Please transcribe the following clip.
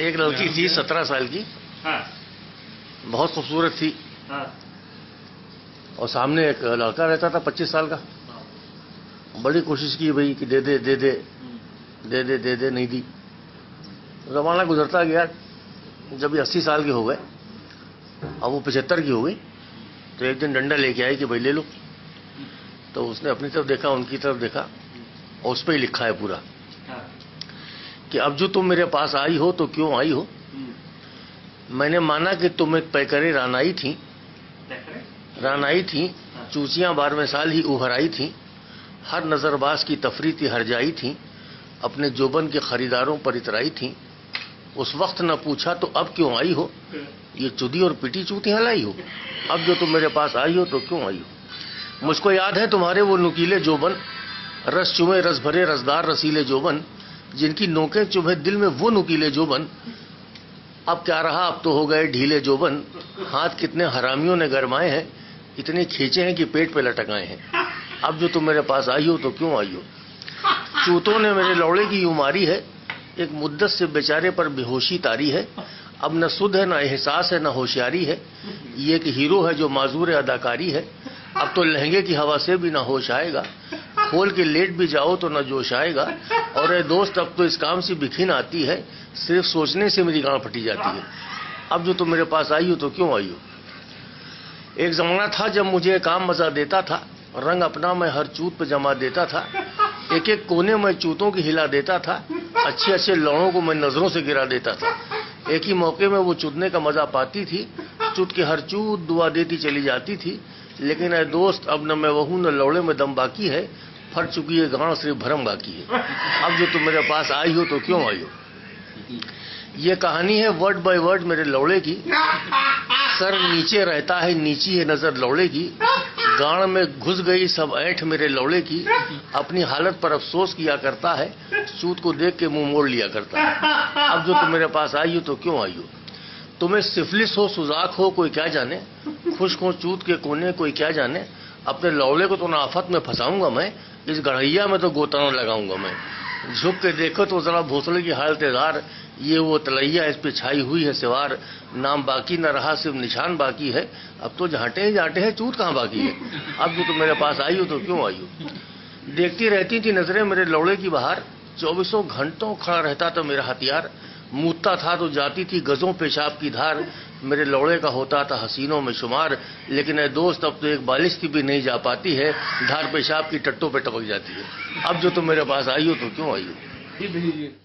एक लड़की थी 17 साल की। हाँ। बहुत खूबसूरत थी। हाँ। और सामने एक लड़का रहता था 25 साल का। बड़ी कोशिश की भाई कि दे दे दे दे दे दे दे दे, नहीं दी। जमाना गुजरता गया। जब ये 80 साल के हो गए, अब वो 75 की हो गई, तो एक दिन डंडा लेके आई कि भाई ले लो। तो उसने अपनी तरफ देखा, उनकी तरफ देखा, और उस पर ही लिखा है पूरा कि अब जो तुम मेरे पास आई हो तो क्यों आई हो। मैंने माना कि तुम एक पैकरे रानाई थी, चूचियां 12वें साल ही उभर आई थी, हर नजरबाज की तफरी थी, हर जाई थी, अपने जोबन के खरीदारों पर इतराई थी। उस वक्त न पूछा तो अब क्यों आई हो, ये चुदी और पिटी चूतियां लाई हो। अब जो तुम मेरे पास आई हो तो क्यों आई हो। मुझको याद है तुम्हारे वो नुकीले जोबन, रस चुमे रस भरे रसदार रसीले जोबन, जिनकी नोकें चुभे दिल में वो नुकीले जोबन। अब क्या रहा, अब तो हो गए ढीले जोबन, हाथ कितने हरामियों ने गरमाए हैं, इतने खींचे हैं कि पेट पे लटकाए हैं। अब जो तुम मेरे पास आई हो तो क्यों आई हो। चूतों ने मेरे लौड़े की यूं मारी है, एक मुद्दत से बेचारे पर बेहोशी तारी है। अब न सुध है, न एहसास है, न होशियारी है, ये एक हीरो है जो माजूर अदाकारी है। अब तो लहंगे की हवा से भी न होश आएगा, खोल के लेट भी जाओ तो न जोश आएगा। और ए दोस्त अब तो इस काम से बिखिन आती है, सिर्फ सोचने से मेरी गांड फटी जाती है। अब जो तुम मेरे पास आई हो तो क्यों आई हो। एक जमाना था जब मुझे काम मजा देता था, रंग अपना मैं हर चूत पे जमा देता था, एक एक कोने में चूतों की हिला देता था, अच्छे अच्छे लौड़ों को मैं नजरों से गिरा देता था। एक ही मौके में वो चूतने का मजा पाती थी, चूत के हर चूत दुआ देती चली जाती थी। लेकिन ऐ दोस्त अब न मैं वहू न लौड़े में दम बाकी है, फट चुकी है गांड सिर्फ भरम बाकी है। अब जो तुम मेरे पास आई हो तो क्यों आई हो। ये कहानी है वर्ड बाय वर्ड मेरे लौड़े की। सर नीचे रहता है, नीची है नजर लौड़े की, गांड में घुस गई सब ऐंठ मेरे लौड़े की। अपनी हालत पर अफसोस किया करता है, चूत को देख के मुंह मोड़ लिया करता है। अब जो तुम मेरे पास आई हो तो क्यों आई हो। तुम्हें सिफिलिस हो, सुजाक हो, कोई क्या जाने, खुश्क हो चूत के कोने, कोई क्या जाने। अपने लौड़े को तो ना आफत में फंसाऊंगा मैं, इस गढ़ैया में तो गोताना लगाऊंगा मैं। झुक के देखो तो जरा भोसले की हालत धार, ये वो तलैया इस पे छाई हुई है सिवार। नाम बाकी न रहा सिर्फ निशान बाकी है, अब तो झांटे ही झांटे हैं, चूत कहाँ बाकी है। अब जो तुम मेरे पास आई हो तो क्यों आई हो। देखती रहती थी नजरें मेरे लौड़े की बाहर, 24 घंटों खड़ा रहता था मेरा हथियार। मूतता था तो जाती थी गजों पेशाब की धार, मेरे लौड़े का होता था हसीनों में शुमार। लेकिन ए दोस्त अब तो एक बालिश की भी नहीं जा पाती है, धार पेशाब की टट्टों पे टपक जाती है। अब जो तुम मेरे पास आई हो तो क्यों आई हो।